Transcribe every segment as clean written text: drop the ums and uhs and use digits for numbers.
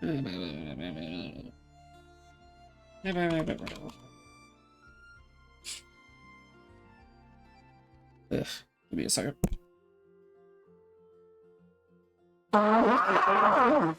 Ugh, give me a second. Ugh.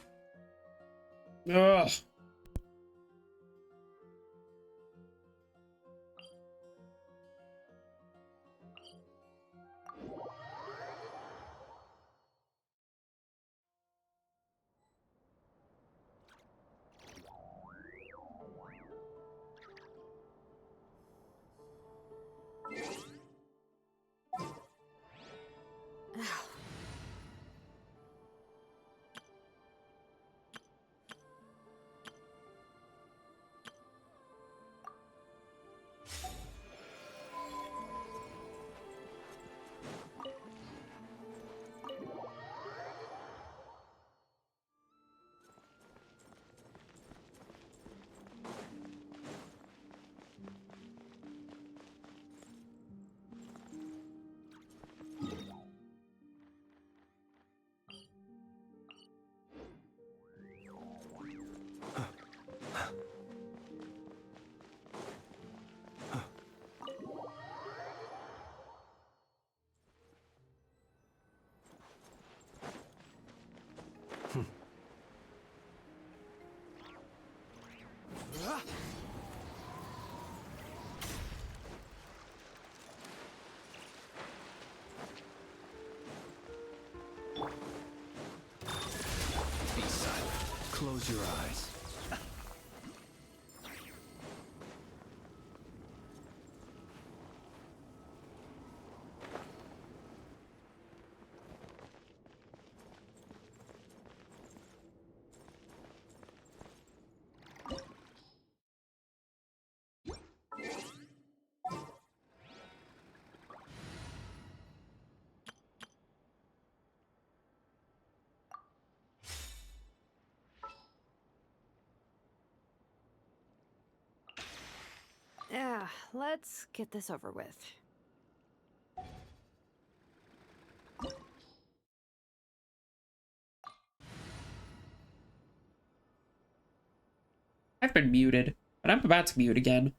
Close your eyes. Yeah, let's get this over with. I've been muted, but I'm about to mute again.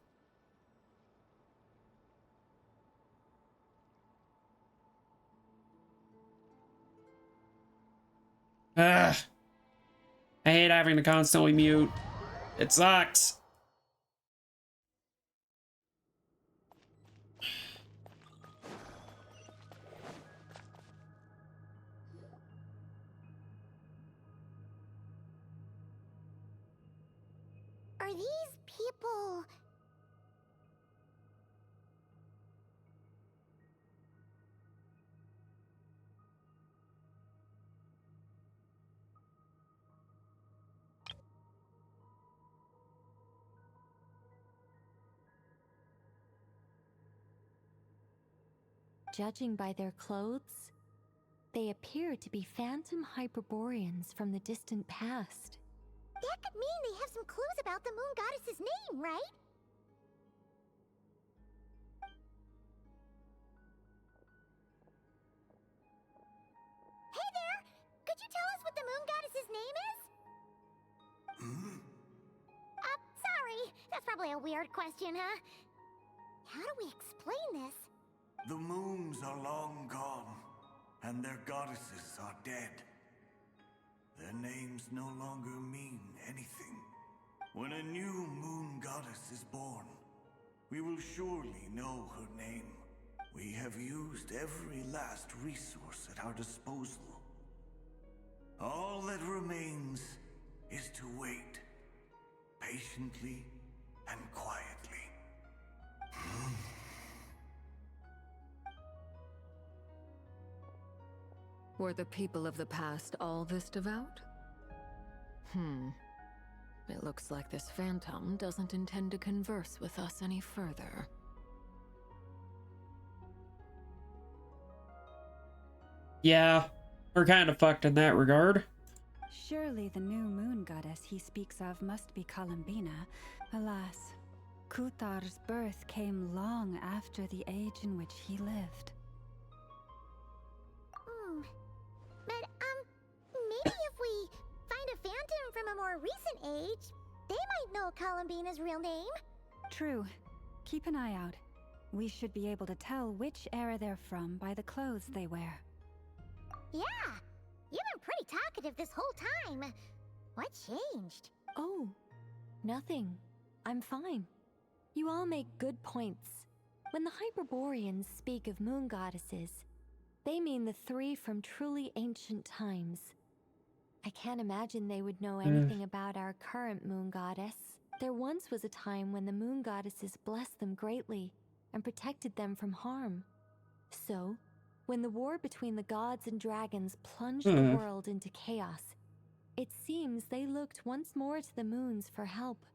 Ugh. I hate having to constantly mute. It sucks. Are these people... Judging by their clothes, they appear to be phantom Hyperboreans from the distant past. That could mean they have some clues about the moon goddess's name, right? Hey there! Could you tell us what the moon goddess's name is? Sorry. That's probably a weird question, huh? How do we explain this? The moons are long gone, and their goddesses are dead. Their names no longer mean anything. When a new moon goddess is born, we will surely know her name. We have used every last resource at our disposal. All that remains is to wait, patiently and quietly. Were the people of the past all this devout? It looks like this phantom doesn't intend to converse with us any further. Yeah, we're kind of fucked in that regard. Surely the new moon goddess he speaks of must be Columbina. Alas, Kuthar's birth came long after the age in which he lived. But, maybe if we find a phantom from a more recent age, they might know Columbina's real name. True. Keep an eye out. We should be able to tell which era they're from by the clothes they wear. Yeah, you've been pretty talkative this whole time. What changed? Oh, nothing. I'm fine. You all make good points. When the Hyperboreans speak of moon goddesses, they mean the three from truly ancient times. I can't imagine they would know anything about our current moon goddess. There once was a time when the moon goddesses blessed them greatly and protected them from harm. So, when the war between the gods and dragons plunged the world into chaos, it seems they looked once more to the moons for help,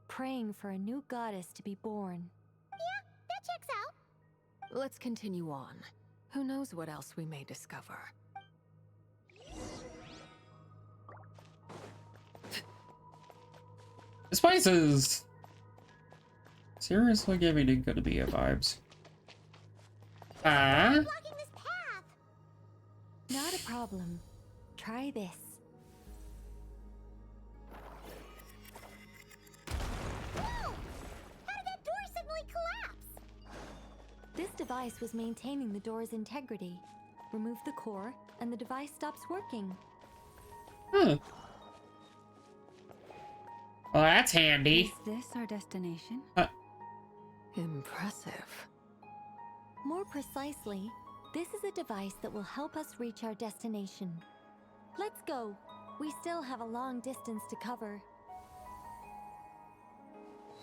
praying for a new goddess to be born. Yeah, that checks out. Let's continue on. Who knows what else we may discover? This place is seriously giving me gonna be a vibes. Blocking this path. Not a problem. Try this. Whoa! How did that door suddenly collapse? This device was maintaining the door's integrity. Remove the core, and the device stops working. Huh. Well, that's handy. Is this our destination? Impressive. More precisely, this is a device that will help us reach our destination. Let's go. We still have a long distance to cover.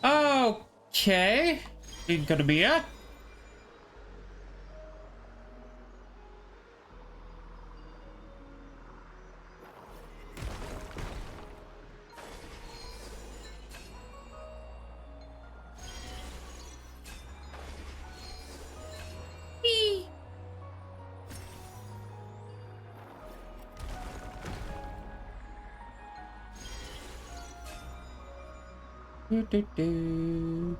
Okay. Ain't gonna be up. Do.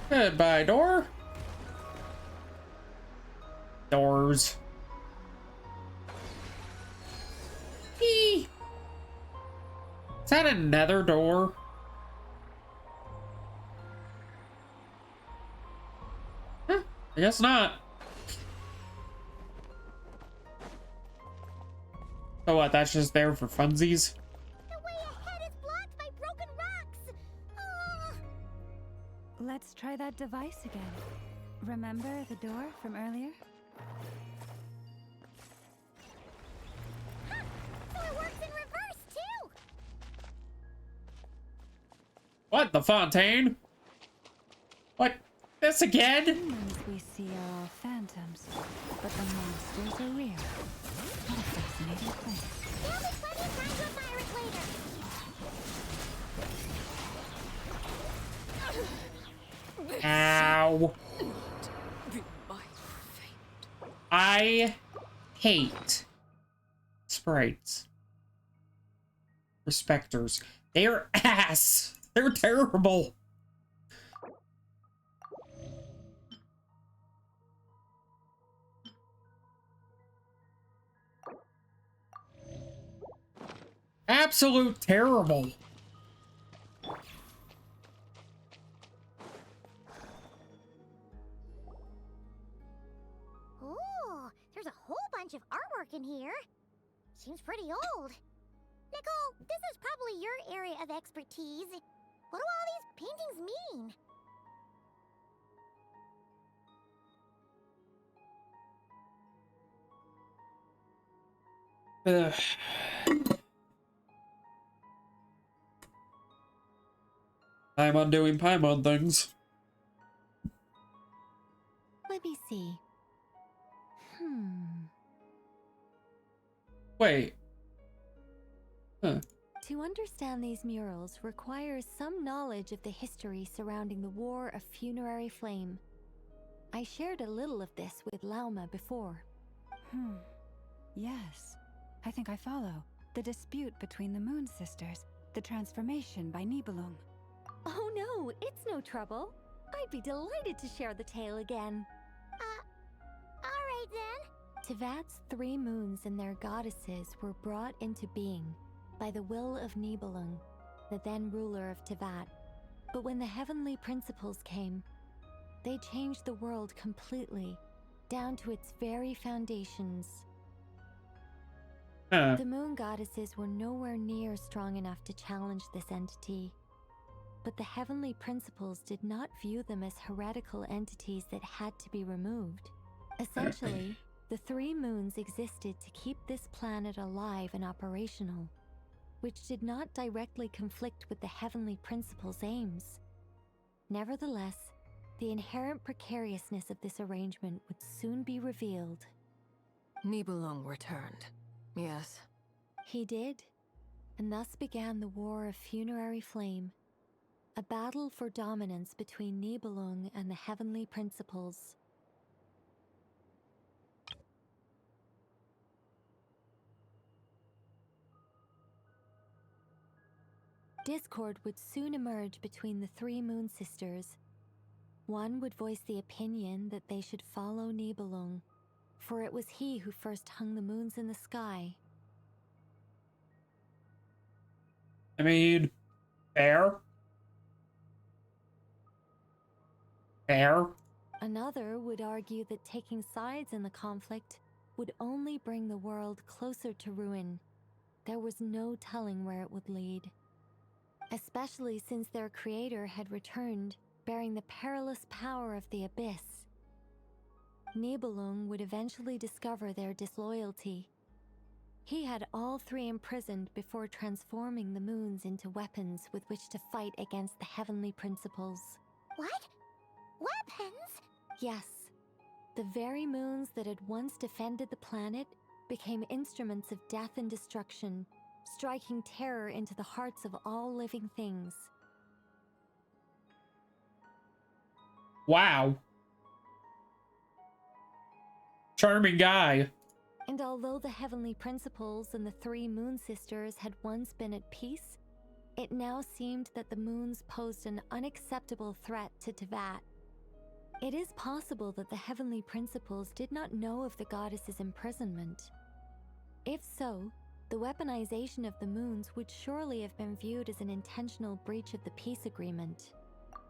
Goodbye, door. Doors. Eee. Is that another door? Huh, I guess not. So what, that's just there for funsies? The way ahead is blocked by broken rocks. Oh. Let's try that device again. Remember the door from earlier? Huh. So it works in reverse too. What, the fontaine? What, this again? Humans we see are all phantoms, but the monsters are real. What a fascinating place. There'll be plenty of time to admire it later. Ow. Be my fate. I hate sprites. Respecters. They're ass. They're terrible. Absolute terrible. Ooh, there's a whole bunch of artwork in here. Seems pretty old. Nicole, this is probably your area of expertise. What do all these paintings mean? Ugh. I'm undoing Paimon things. Let me see. Wait. Huh. To understand these murals requires some knowledge of the history surrounding the War of Funerary Flame. I shared a little of this with Lauma before. Yes. I think I follow. The dispute between the Moon Sisters. The transformation by Nibelung. Oh no, it's no trouble. I'd be delighted to share the tale again. Tevat's 3 moons and their goddesses were brought into being by the will of Nibelung, the then ruler of Tevat. But when the heavenly principles came, they changed the world completely, down to its very foundations. The moon goddesses were nowhere near strong enough to challenge this entity. But the heavenly principles did not view them as heretical entities that had to be removed. Essentially, the 3 moons existed to keep this planet alive and operational, which did not directly conflict with the heavenly principles' aims. Nevertheless, the inherent precariousness of this arrangement would soon be revealed. Nibelung returned. Yes. He did, and thus began the War of Funerary Flame, a battle for dominance between Nibelung and the heavenly principles. Discord would soon emerge between the 3 moon sisters. One would voice the opinion that they should follow Nibelung, for it was he who first hung the moons in the sky. I mean, fair. Fair. Another would argue that taking sides in the conflict would only bring the world closer to ruin. There was no telling where it would lead. Especially since their creator had returned, bearing the perilous power of the abyss. Nibelung would eventually discover their disloyalty. He had all 3 imprisoned before transforming the moons into weapons with which to fight against the heavenly principles. What? Weapons? Yes, the very moons that had once defended the planet became instruments of death and destruction, striking terror into the hearts of all living things. Wow. Charming guy. And although the heavenly principles and the 3 moon sisters had once been at peace, it now seemed that the moons posed an unacceptable threat to Tevat. It is possible that the heavenly principles did not know of the goddess's imprisonment. If so, the weaponization of the moons would surely have been viewed as an intentional breach of the peace agreement.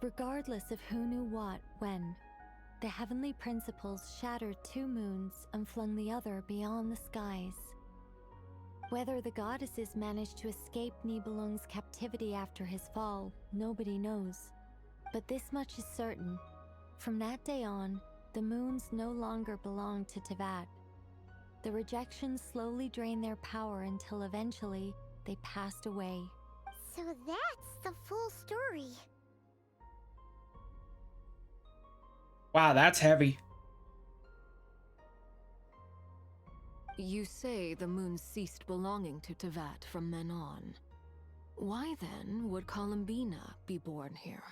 Regardless of who knew what, when, the heavenly principles shattered 2 moons and flung the other beyond the skies. Whether the goddesses managed to escape Nibelung's captivity after his fall, nobody knows. But this much is certain. From that day on, the moons no longer belonged to Tevat. The rejection slowly drained their power until eventually they passed away. So that's the full story. Wow, that's heavy. You say the moon ceased belonging to Tevat from then on. Why then would Columbina be born here?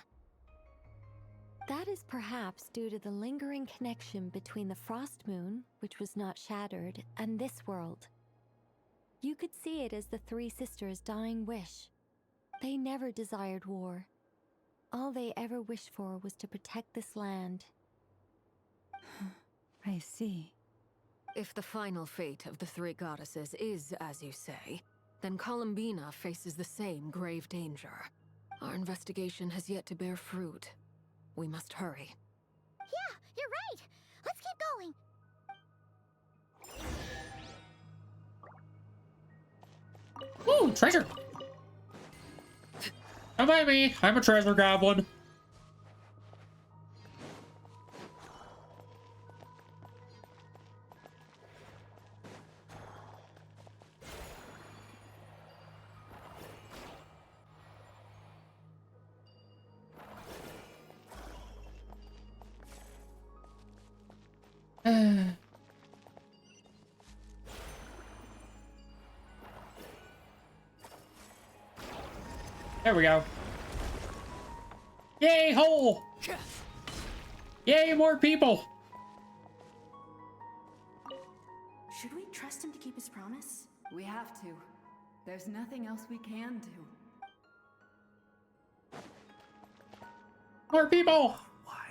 That is perhaps due to the lingering connection between the Frost Moon, which was not shattered, and this world. You could see it as the 3 sisters' dying wish. They never desired war. All they ever wished for was to protect this land. I see. If the final fate of the 3 goddesses is as you say, then Columbina faces the same grave danger. Our investigation has yet to bear fruit. We must hurry. Yeah, you're right. Let's keep going. Ooh, treasure. Come by me. I'm a treasure goblin. There we go. Yay, hole! Yay, more people! Should we trust him to keep his promise? We have to. There's nothing else we can do. More people! Why?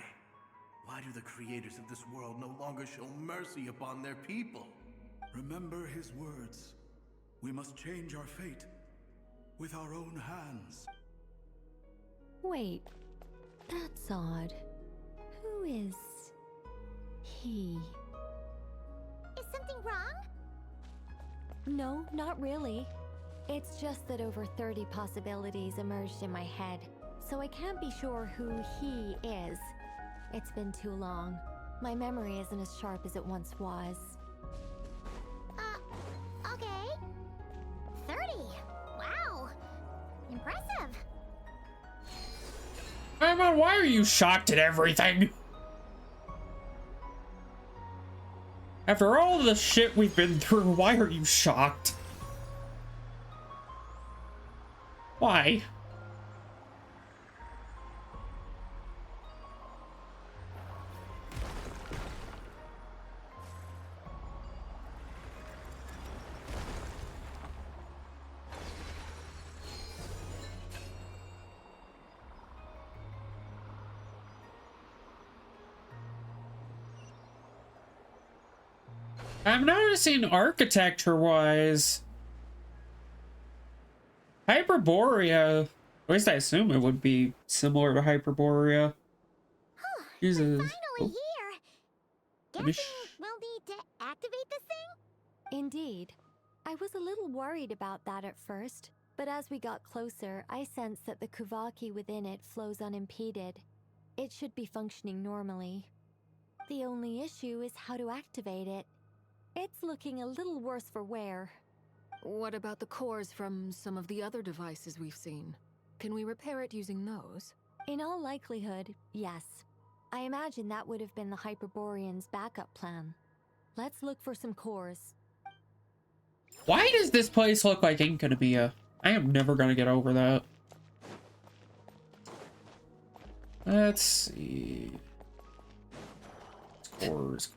Why do the creators of this world no longer show mercy upon their people? Remember his words. We must change our fate with our own hands. Wait, that's odd. Who is he? Is something wrong? No, not really. It's just that over 30 possibilities emerged in my head, so I can't be sure who he is. It's been too long. My memory isn't as sharp as it once was. Okay. 30. Wow. Impressive. Paimon, why are you shocked at everything? After all the shit we've been through, why are you shocked? Why? I'm noticing architecture-wise, Hyperborea, at least I assume it would be similar to Hyperborea. Jesus. Finally here. Guessing we'll need to activate this thing? Indeed. I was a little worried about that at first, but as we got closer, I sensed that the Kuvaki within it flows unimpeded. It should be functioning normally. The only issue is how to activate it. It's looking a little worse for wear. What about the cores from some of the other devices we've seen? Can we repair it using those? In all likelihood, yes. I imagine that would have been the Hyperborean's backup plan. Let's look for some cores. Why does this place look like Enkanomia? I am never gonna get over that. Let's see. Cores.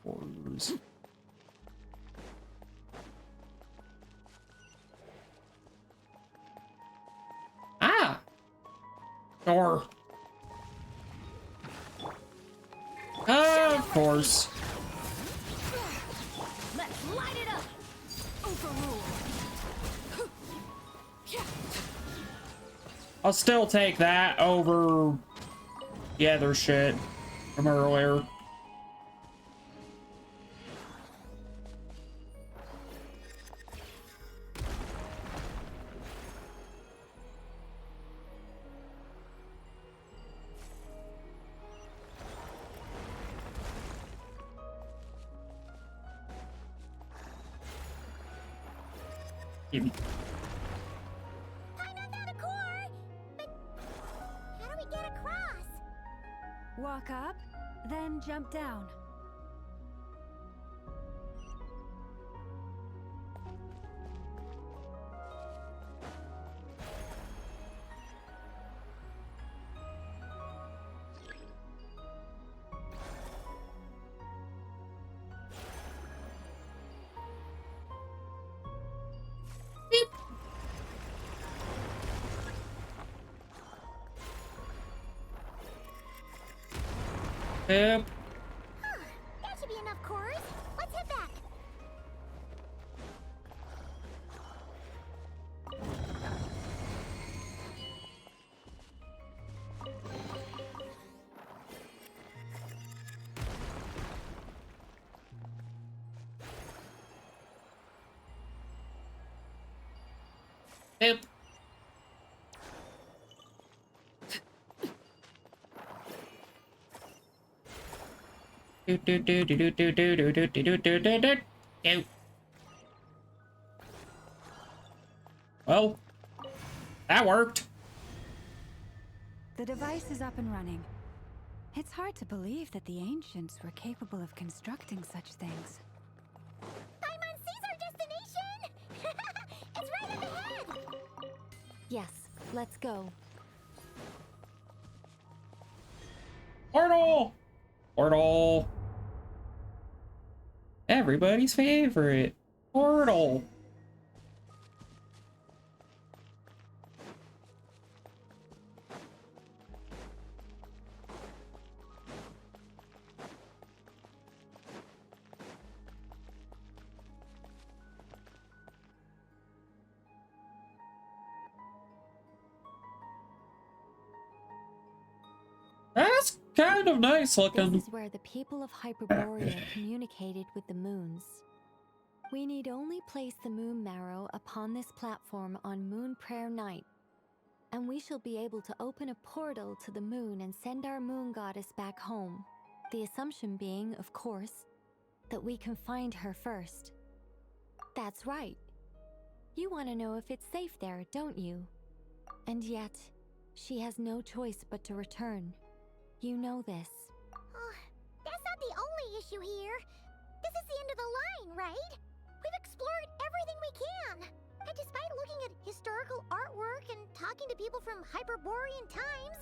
Ah! Door. Of course. Let's light it up! Overrule! I'll still take that over the other shit from earlier. Give me. Paimon found a core! But how do we get across? Walk up, then jump down. Yep. That should be enough cores. Let's head back. Yep. Well, that worked. The device is up and running. It's hard to believe that the ancients were capable of constructing such things. Paimon sees our destination! It's right up ahead! Yes, let's go. Portal! Portal! Everybody's favorite. Portal! kind of nice This looking. is where the people of Hyperborea communicated with the moons. We need only place the moon marrow upon this platform on Moon Prayer Night, and we shall be able to open a portal to the moon and send our moon goddess back home. The assumption being, of course, that we can find her first. That's right. You want to know if it's safe there, don't you? And yet, she has no choice but to return. You know this. Oh, that's not the only issue here. This is the end of the line, right? We've explored everything we can. And despite looking at historical artwork and talking to people from Hyperborean times,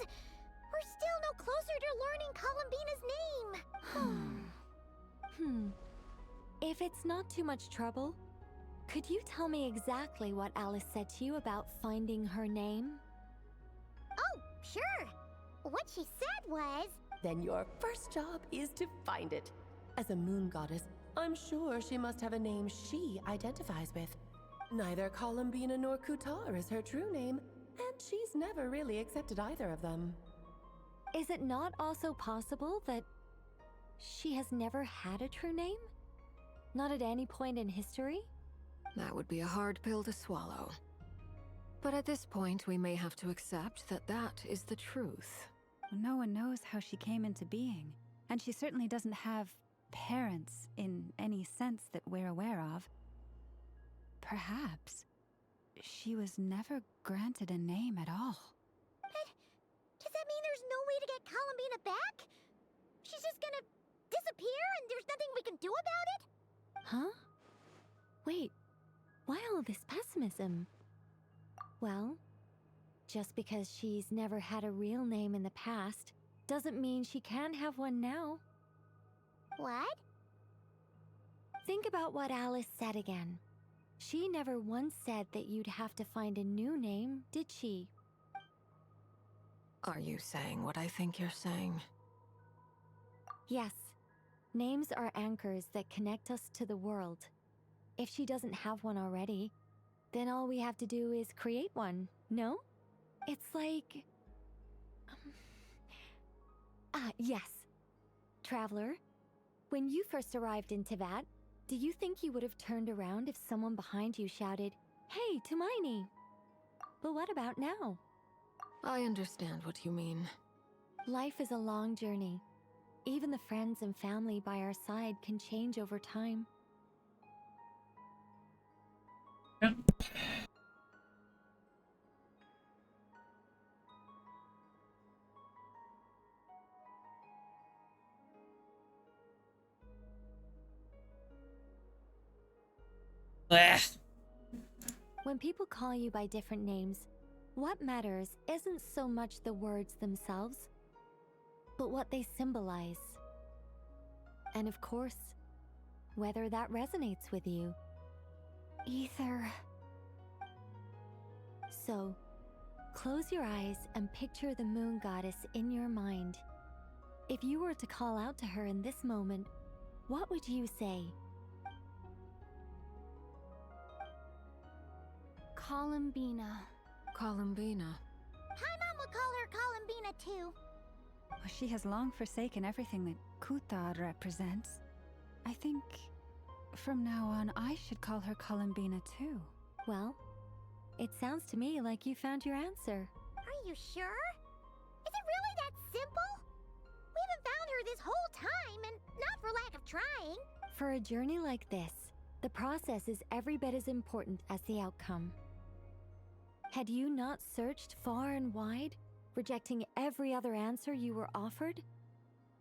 we're still no closer to learning Columbina's name. If it's not too much trouble, could you tell me exactly what Alice said to you about finding her name? Oh, sure. What she said was... Then your first job is to find it. As a moon goddess, I'm sure she must have a name she identifies with. Neither Columbina nor Kutar is her true name, and she's never really accepted either of them. Is it not also possible that she has never had a true name? Not at any point in history? That would be a hard pill to swallow. But at this point, we may have to accept that that is the truth. No one knows how she came into being, and she certainly doesn't have parents in any sense that we're aware of. Perhaps she was never granted a name at all. But does that mean there's no way to get Columbina back? She's just gonna disappear and there's nothing we can do about it? Huh? Wait, why all this pessimism? Well, just because she's never had a real name in the past doesn't mean she can't have one now. What? Think about what Alice said again. She never once said that you'd have to find a new name, did she? Are you saying what I think you're saying? Yes. Names are anchors that connect us to the world. If she doesn't have one already, then all we have to do is create one, no? It's like... yes. Traveler, when you first arrived in Teyvat, do you think you would have turned around if someone behind you shouted, "Hey, Tumaini"? But what about now? I understand what you mean. Life is a long journey. Even the friends and family by our side can change over time. Yeah. Ugh. When people call you by different names, what matters isn't so much the words themselves, but what they symbolize. And of course, whether that resonates with you. Ether. So, close your eyes and picture the moon goddess in your mind. If you were to call out to her in this moment, what would you say? Columbina. Columbina. My mom would call her Columbina too. Well, she has long forsaken everything that Kutar represents. I think from now on I should call her Columbina too. Well, it sounds to me like you found your answer. Are you sure? Is it really that simple? We haven't found her this whole time, and not for lack of trying. For a journey like this, the process is every bit as important as the outcome. Had you not searched far and wide, rejecting every other answer you were offered?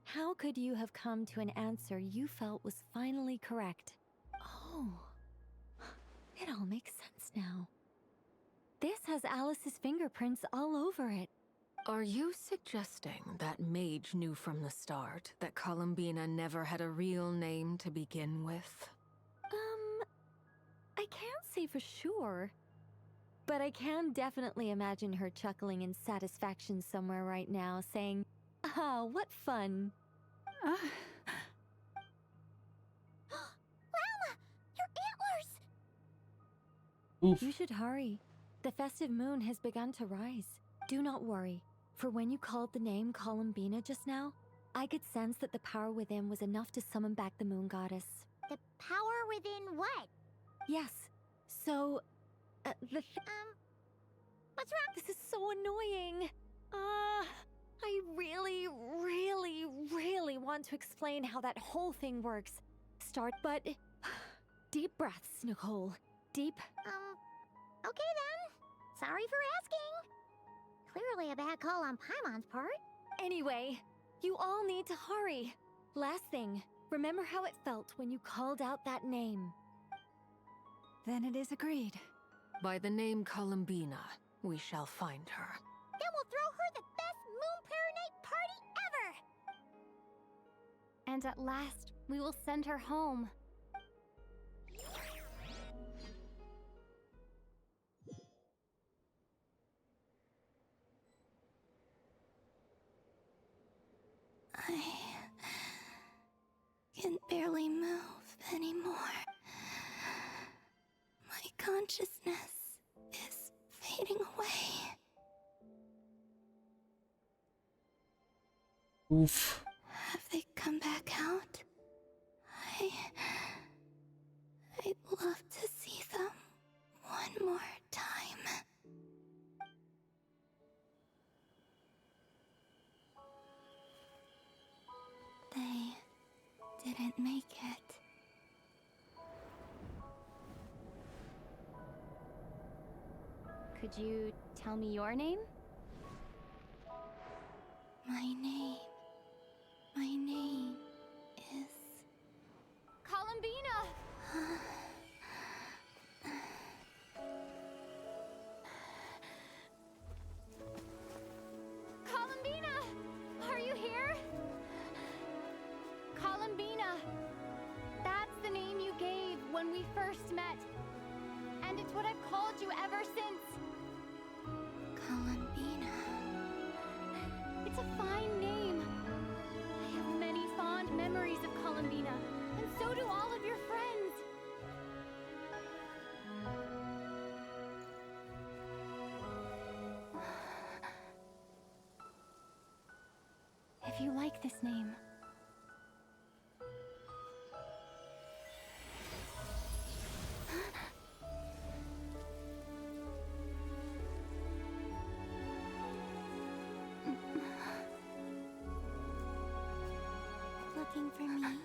How could you have come to an answer you felt was finally correct? Oh, it all makes sense now. This has Alice's fingerprints all over it. Are you suggesting that Mage knew from the start that Columbina never had a real name to begin with? I can't say for sure. But I can definitely imagine her chuckling in satisfaction somewhere right now, saying, "Ah, what fun." Llama! Your antlers! Oof. You should hurry. The festive moon has begun to rise. Do not worry. For when you called the name Columbina just now, I could sense that the power within was enough to summon back the moon goddess. The power within what? Yes. So, What's wrong? this is so annoying. I really, really, really want to explain how that whole thing works. But deep breaths, Nicole. Deep. Okay then. Sorry for asking. Clearly a bad call on Paimon's part. Anyway, you all need to hurry. Last thing, remember how it felt when you called out that name. Then it is agreed. By the name Columbina, we shall find her. Then we'll throw her the best Moon Paranite party ever! And at last, we will send her home. I can barely move anymore. My consciousness is fading away. Oof. Have they come back out? I'd love to see them one more time. They didn't make it. Could you tell me your name? My name is... Columbina! Columbina! Are you here? Columbina! That's the name you gave when we first met. And it's what I've called you ever since. Columbina. It's a fine name. I have many fond memories of Columbina, and so do all of your friends. If you like this name, Looking for me?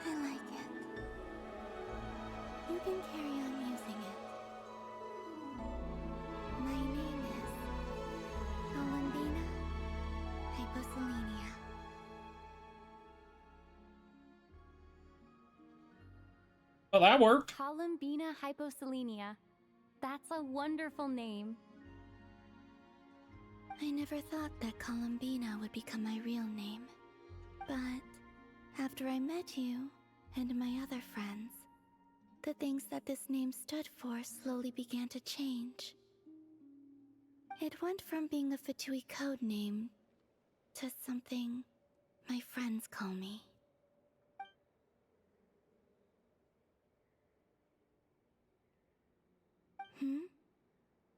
I like it. You can carry on using it. My name is Columbina Hyposelenia. Well, that worked. Columbina Hyposelenia. That's a wonderful name. I never thought that Columbina would become my real name. But after I met you and my other friends, the things that this name stood for slowly began to change. It went from being a Fatui code name to something my friends call me.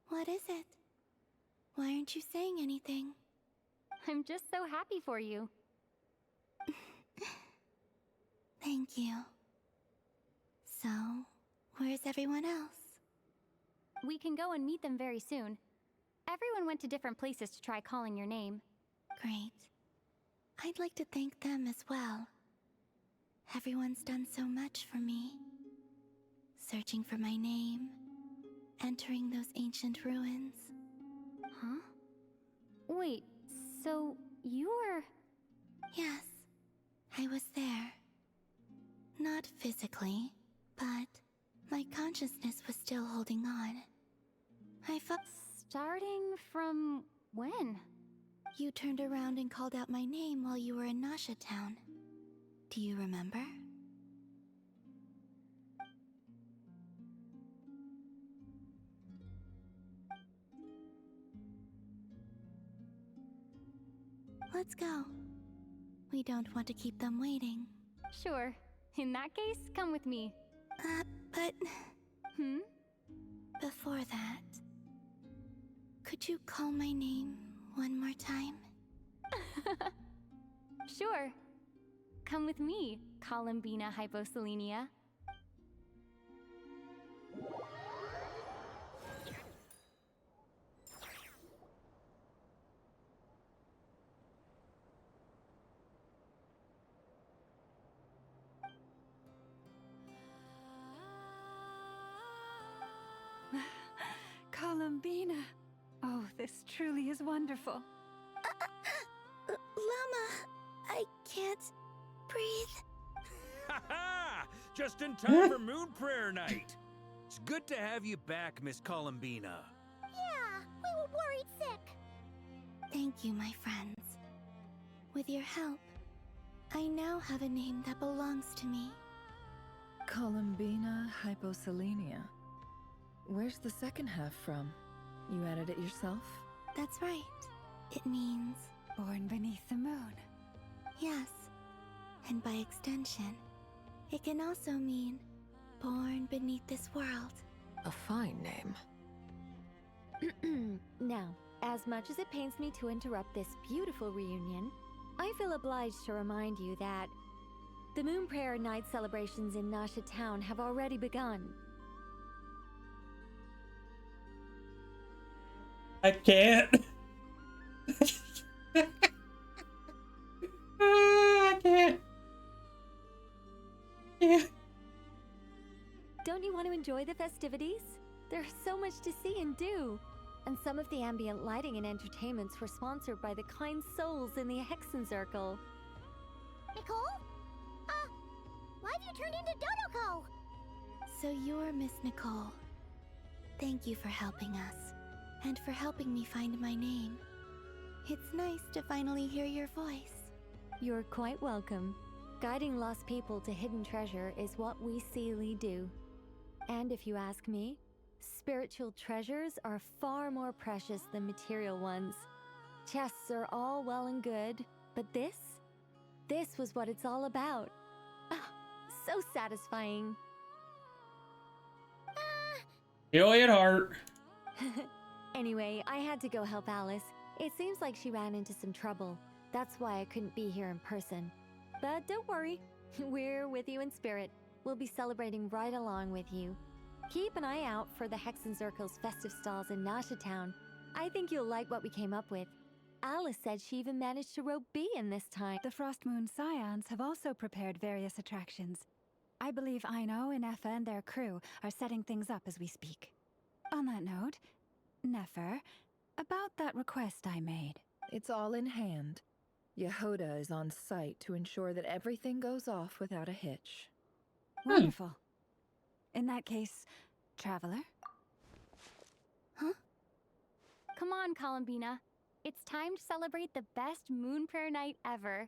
What is it? Why aren't you saying anything? I'm just so happy for you. Thank you. So, where's everyone else? We can go and meet them very soon. Everyone went to different places to try calling your name. Great. I'd like to thank them as well. Everyone's done so much for me. Searching for my name, entering those ancient ruins. Huh? Wait, so you were... Yes, I was there. Not physically, but my consciousness was still holding on. I felt... Starting from when? You turned around and called out my name while you were in Nasha Town. Do you remember? Let's go. We don't want to keep them waiting. Sure. In that case, come with me. But Hmm? before that, could you call my name one more time? Sure. Come with me, Columbina Hyposelenia. Columbina. Oh, this truly is wonderful. Llama, I can't breathe. Ha ha! Just in time for Moon Prayer Night. It's good to have you back, Miss Columbina. Yeah, we were worried sick. Thank you, my friends. With your help, I now have a name that belongs to me. Columbina Hyposelenia. Where's the second half from? You added it yourself? That's right. It means Born beneath the moon. yes. And by extension, it can also mean born beneath this world. A fine name. Now, as much as it pains me to interrupt this beautiful reunion, I feel obliged to remind you that the Moon Prayer Night celebrations in Nasha Town have already begun. I can't. I can't. Yeah. Don't you want to enjoy the festivities? There's so much to see and do. And some of the ambient lighting and entertainments were sponsored by the kind souls in the Hexen Circle. Nicole? Why have you turned into Dodoko? So you're Miss Nicole. Thank you for helping us, and for helping me find my name. It's nice to finally hear your voice. You're quite welcome. Guiding lost people to hidden treasure is what we Seelie do. And if you ask me, spiritual treasures are far more precious than material ones. Chests are all well and good, but this was what it's all about. Ah, so satisfying. Joy at heart. Anyway, I had to go help Alice. It seems like she ran into some trouble. That's why I couldn't be here in person. But don't worry, we're with you in spirit. We'll be celebrating right along with you. Keep an eye out for the Hexen Circle's festive stalls in Nasha Town. I think you'll like what we came up with. Alice said she even managed to rope B in this time. The Frost Moon Scions have also prepared various attractions. I believe Aino, Nefer, and their crew are setting things up as we speak. On that note, Nefer, about that request I made. It's all in hand. Yehoda is on site to ensure that everything goes off without a hitch. Wonderful. In that case, Traveler? Huh? Come on, Columbina. It's time to celebrate the best Moon Prayer Night ever.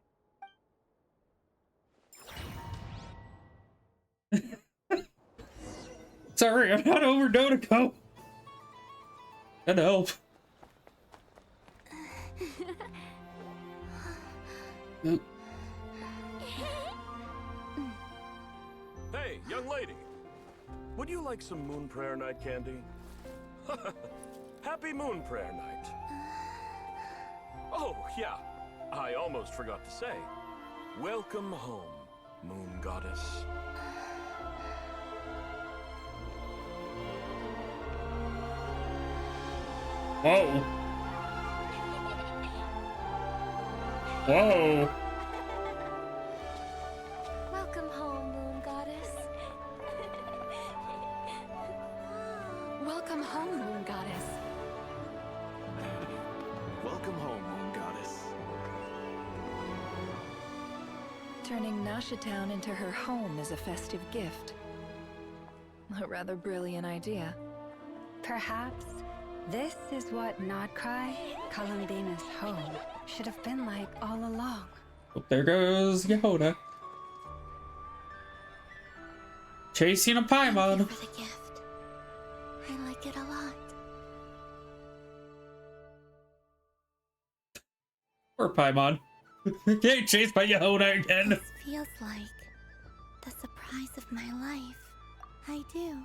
Sorry, I'm not over Dodoko. Gotta help. Nope. Hey, young lady. Would you like some Moon Prayer Night candy? Happy Moon Prayer Night. Oh, yeah. I almost forgot to say. Welcome home, Moon Goddess. Whoa. Whoa. Welcome home, Moon Goddess. Welcome home, Moon Goddess. Welcome home, Moon Goddess. Turning Nasha Town into her home is a festive gift. A rather brilliant idea. Perhaps this is what Nodcry, Columbina's home, should have been like all along. Oh, there goes Yehoda. Chasing a Thank Paimon. you for the gift. I like it a lot. Poor Paimon. Getting chased by Yahona again. This feels like the surprise of my life. I do.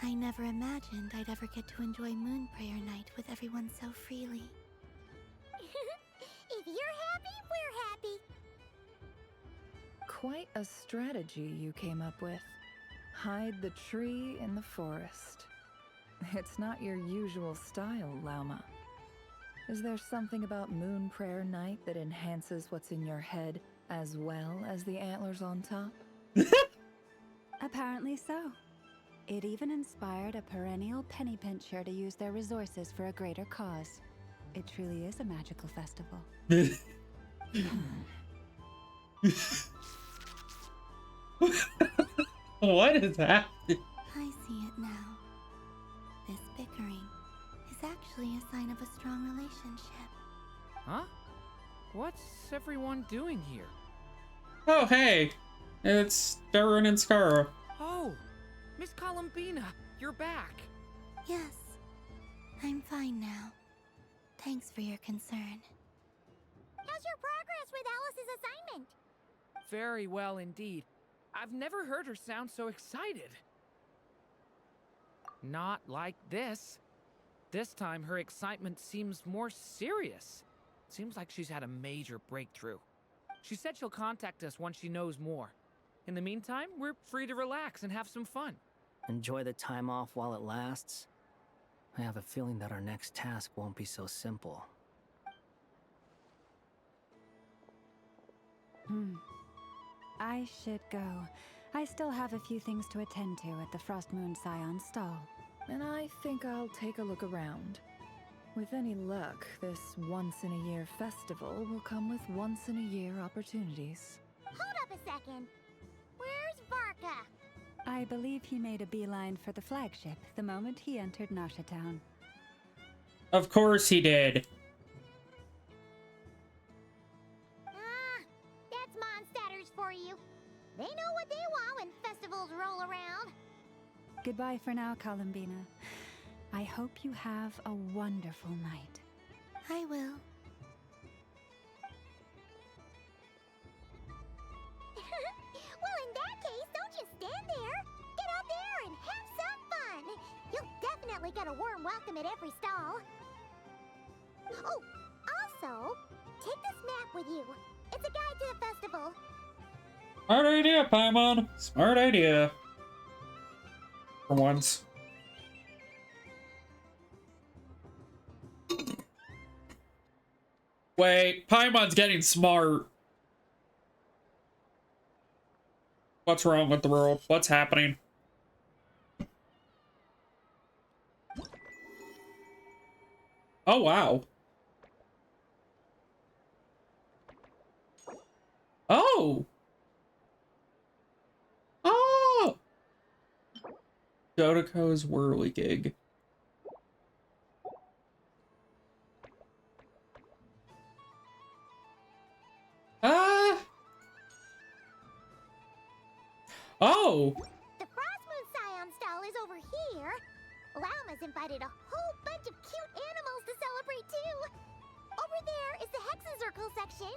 I never imagined I'd ever get to enjoy Moon Prayer Night with everyone so freely. If you're happy, we're happy. Quite a strategy you came up with. Hide the tree in the forest. It's not your usual style, Lauma. Is there something about Moon Prayer Night that enhances what's in your head as well as the antlers on top? Apparently so. It even inspired a perennial penny pincher to use their resources for a greater cause. It truly is a magical festival. What is happening? I see it now. This bickering is actually a sign of a strong relationship. Huh? What's everyone doing here? Oh, hey. It's Darren and Skara. Oh, Miss Columbina, you're back. Yes, I'm fine now. Thanks for your concern. How's your progress with Alice's assignment? Very well indeed. I've never heard her sound so excited. Not like this. This time her excitement seems more serious. Seems like she's had a major breakthrough. She said she'll contact us once she knows more. In the meantime, we're free to relax and have some fun. Enjoy the time off while it lasts. I have a feeling that our next task won't be so simple. I should go. I still have a few things to attend to at the Frost Moon Scion stall. And I think I'll take a look around. With any luck, this once-in-a-year festival will come with once-in-a-year opportunities. Hold up a second. Where's Varka? I believe he made a beeline for the flagship the moment he entered Nasha Town. Of course he did. That's Mondstadters for you. They know what they want when festivals roll around. Goodbye for now, Columbina. I hope you have a wonderful night. I will. Well, in that case, don't just stand there. Get out there and have some fun. You'll definitely get a warm welcome at every stall. Oh, also, take this map with you. It's a guide to the festival. Smart idea, Paimon. Smart idea. For once. Wait, Paimon's getting smart. What's wrong with the world? What's happening? Oh, wow. Oh! Oh! Dodoko's whirligig. Oh! The Frost Moon Scion stall is over here. Lauma's invited a whole bunch of cute animals to celebrate too. Over there is the Hexen Circle section.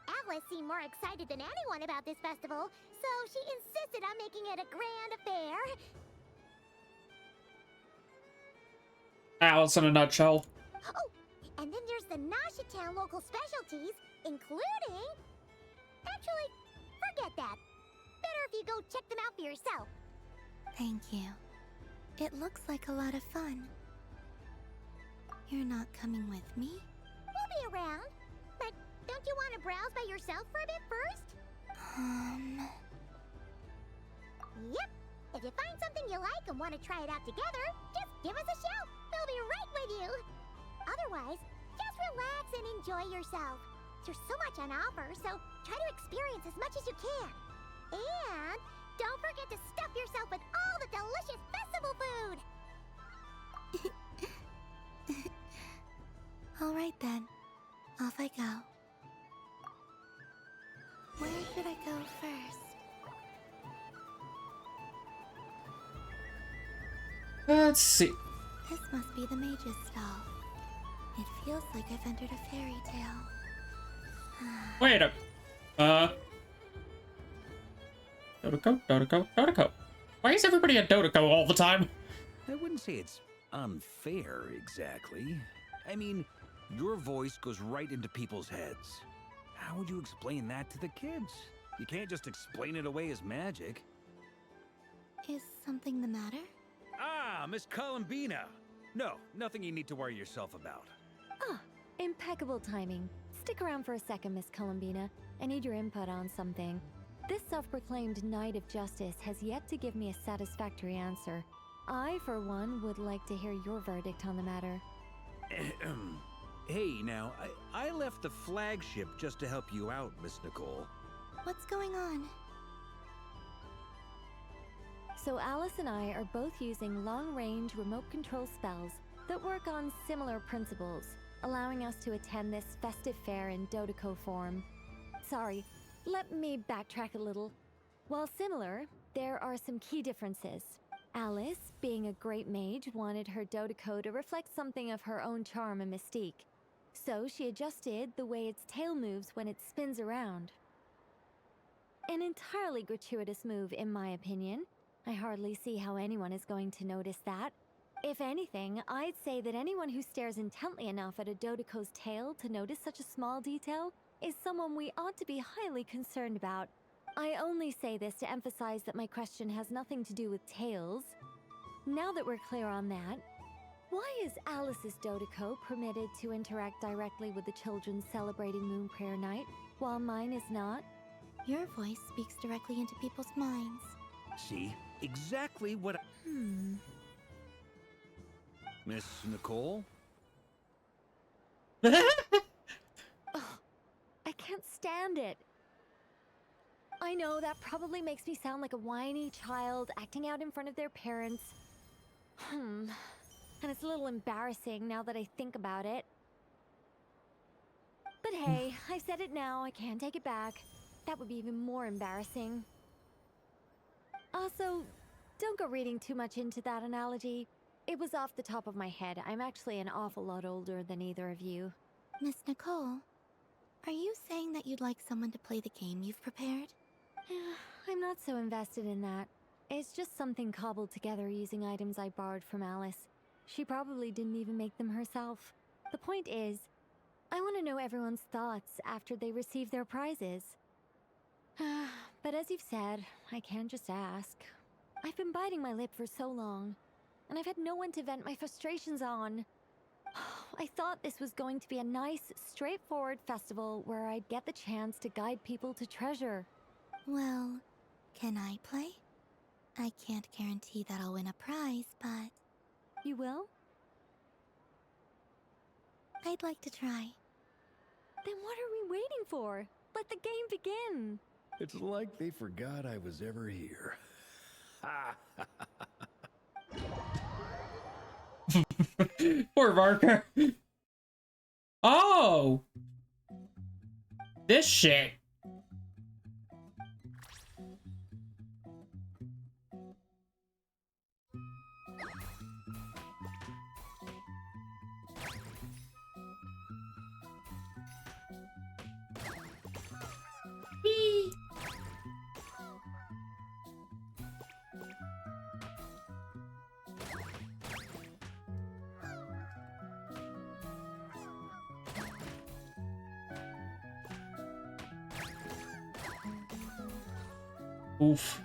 Alice seemed more excited than anyone about this festival, so she insisted on making it a grand affair. Alice in a nutshell. Oh, and then there's the Nasha Town local specialties, including... Actually, forget that. Better if you go check them out for yourself. Thank you. It looks like a lot of fun. You're not coming with me? We'll be around. But don't you want to browse by yourself for a bit first? Yep. If you find something you like and want to try it out together, just give us a shout. We'll be right with you. Otherwise, just relax and enjoy yourself. There's so much on offer, so try to experience as much as you can. And don't forget to stuff yourself with all the delicious festival food! Alright then. Off I go. Where should I go first? Let's see. This must be the mage's stall. It feels like I've entered a fairy tale. Wait a... Dodoko. Why is everybody a Dodoko all the time? I wouldn't say it's unfair, exactly. I mean, your voice goes right into people's heads. How would you explain that to the kids? You can't just explain it away as magic. Is something the matter? Ah, Miss Columbina! No, nothing you need to worry yourself about. Ah, impeccable timing. Stick around for a second, Miss Columbina. I need your input on something. This self-proclaimed Knight of Justice has yet to give me a satisfactory answer. I, for one, would like to hear your verdict on the matter. Hey, now, I left the flagship just to help you out, Miss Nicole. What's going on? So Alice and I are both using long-range remote control spells that work on similar principles, allowing us to attend this festive fair in Dodoko form. Sorry, let me backtrack a little. While similar, there are some key differences. Alice, being a great mage, wanted her Dodoko to reflect something of her own charm and mystique. So she adjusted the way its tail moves when it spins around. An entirely gratuitous move, in my opinion. I hardly see how anyone is going to notice that. If anything, I'd say that anyone who stares intently enough at a Dodoko's tail to notice such a small detail is someone we ought to be highly concerned about. I only say this to emphasize that my question has nothing to do with tails. Now that we're clear on that, why is Alice's Dodoko permitted to interact directly with the children celebrating Moon Prayer Night, while mine is not? Your voice speaks directly into people's minds. See? Exactly what Miss Nicole? Ugh, I can't stand it. I know that probably makes me sound like a whiny child acting out in front of their parents. And it's a little embarrassing now that I think about it. But hey, I've said it now, I can't take it back. That would be even more embarrassing. Also, don't go reading too much into that analogy. It was off the top of my head. I'm actually an awful lot older than either of you. Miss Nicole, are you saying that you'd like someone to play the game you've prepared? I'm not so invested in that. It's just something cobbled together using items I borrowed from Alice. She probably didn't even make them herself. The point is, I want to know everyone's thoughts after they receive their prizes. But as you've said, I can't just ask. I've been biting my lip for so long, and I've had no one to vent my frustrations on. I thought this was going to be a nice, straightforward festival where I'd get the chance to guide people to treasure. Well, can I play? I can't guarantee that I'll win a prize, but... You will? I'd like to try. Then what are we waiting for? Let the game begin! It's like they forgot I was ever here. Poor Barker. Oh! This shit. Whee! Oof.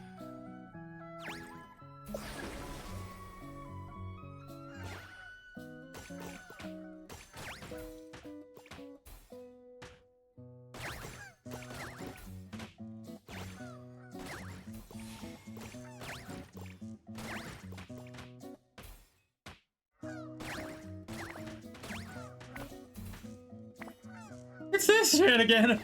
It's this shit again.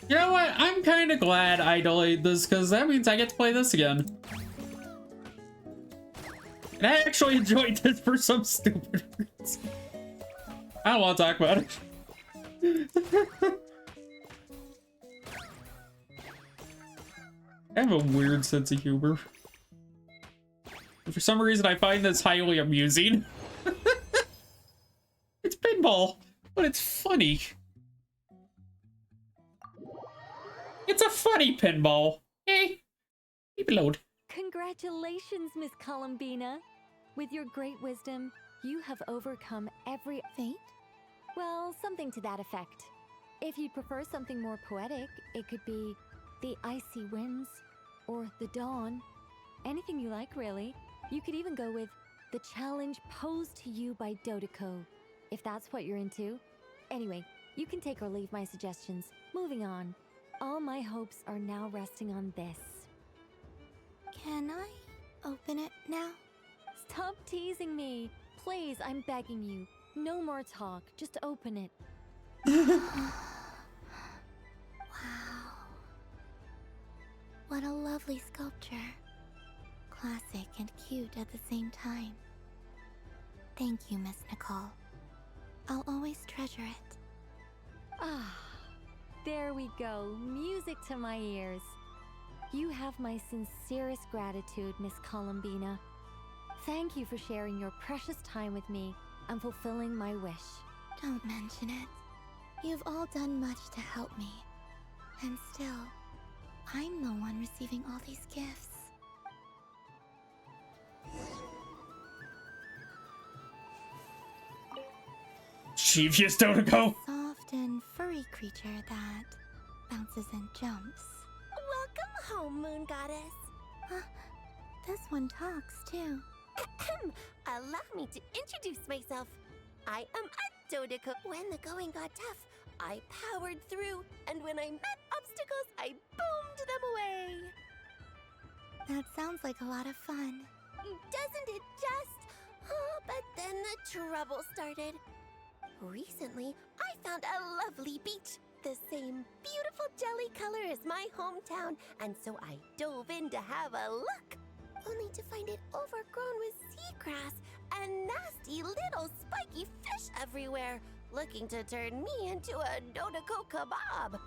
You know what? I'm kind of glad I delayed this because that means I get to play this again. And I actually enjoyed this for some stupid reason. I don't want to talk about it. I have a weird sense of humor. For some reason, I find this highly amusing. It's pinball, but it's funny. It's a funny pinball. Hey, keep it load. Congratulations, Miss Columbina. With your great wisdom, you have overcome every fate. Well, something to that effect. If you'd prefer something more poetic, it could be the icy winds or the dawn. Anything you like, really. You could even go with the challenge posed to you by Dodeko, if that's what you're into. Anyway, you can take or leave my suggestions. Moving on. All my hopes are now resting on this. Can I open it now? Stop teasing me. Please, I'm begging you. No more talk. Just open it. Wow. What a lovely sculpture. Classic and cute at the same time. Thank you, Miss Nicole. I'll always treasure it. Ah, there we go. Music to my ears. You have my sincerest gratitude, Miss Columbina. Thank you for sharing your precious time with me and fulfilling my wish. Don't mention it. You've all done much to help me. And still, I'm the one receiving all these gifts. Chivious Dodeko. Soft and furry creature that bounces and jumps. Welcome home, Moon Goddess. This one talks too. Allow me to introduce myself. I am a Dodeko. When the going got tough, I powered through, and when I met obstacles, I boomed them away. That sounds like a lot of fun. Doesn't it just? Oh, but then the trouble started. Recently, I found a lovely beach, the same beautiful jelly color as my hometown, and so I dove in to have a look, only to find it overgrown with seagrass and nasty little spiky fish everywhere, looking to turn me into a Dodeko kebab.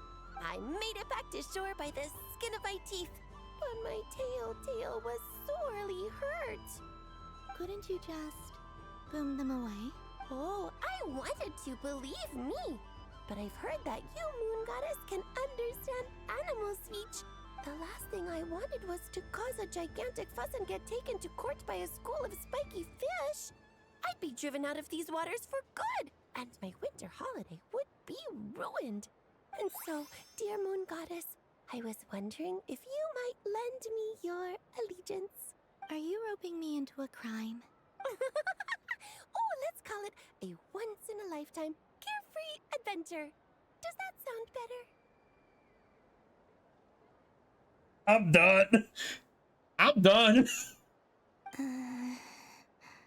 I made it back to shore by the skin of my teeth, but my tail was sorely hurt. Couldn't you just boom them away? Oh, I wanted to, believe me. But I've heard that you, Moon Goddess, can understand animal speech. The last thing I wanted was to cause a gigantic fuss and get taken to court by a school of spiky fish. I'd be driven out of these waters for good, and my winter holiday would be ruined. And so, dear Moon Goddess, I was wondering if you might lend me your allegiance. Are you roping me into a crime? Oh, let's call it a once-in-a-lifetime carefree adventure. Does that sound better? I'm done. I'm done.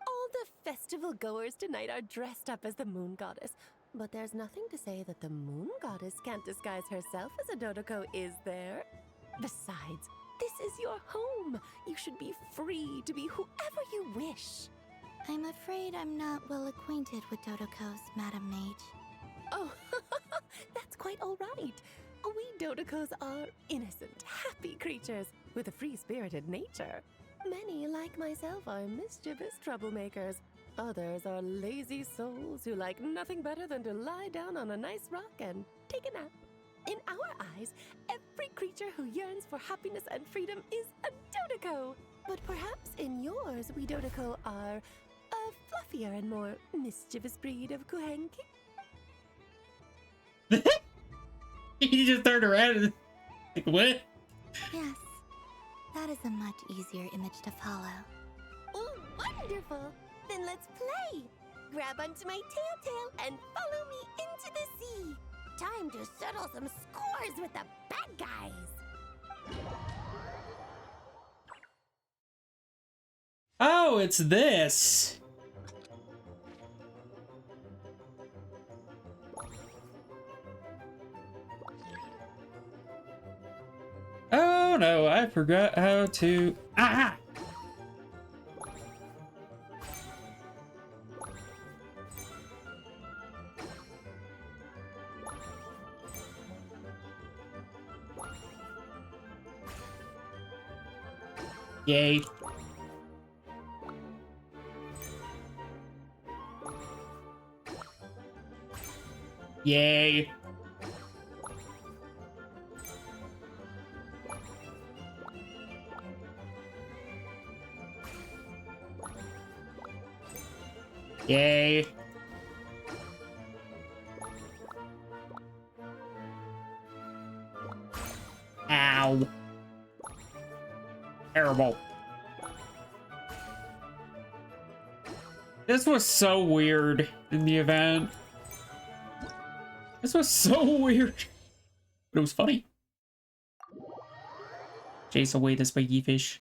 All the festival goers tonight are dressed up as the Moon Goddess. But there's nothing to say that the Moon Goddess can't disguise herself as a Dodeko, is there? Besides, this is your home. You should be free to be whoever you wish. I'm afraid I'm not well acquainted with Dodekos, Madam Mage. Oh, that's quite all right. We Dodekos are innocent, happy creatures with a free-spirited nature. Many, like myself, are mischievous troublemakers. Others are lazy souls who like nothing better than to lie down on a nice rock and take a nap. In our eyes, every creature who yearns for happiness and freedom is a Dodeko. But perhaps in yours, we Dodeko are a fluffier and more mischievous breed of Kuhenki. He just turned around and like, what? Yes, that is a much easier image to follow. Oh, wonderful! Then let's play! Grab onto my tail and follow me into the sea! Time to settle some scores with the bad guys! Oh, it's this. Oh no, I forgot how to. Ah! Yay. Yay. Yay. Ow. Terrible. This was so weird in the event. This was so weird. But it was funny. Chase away this baggy fish.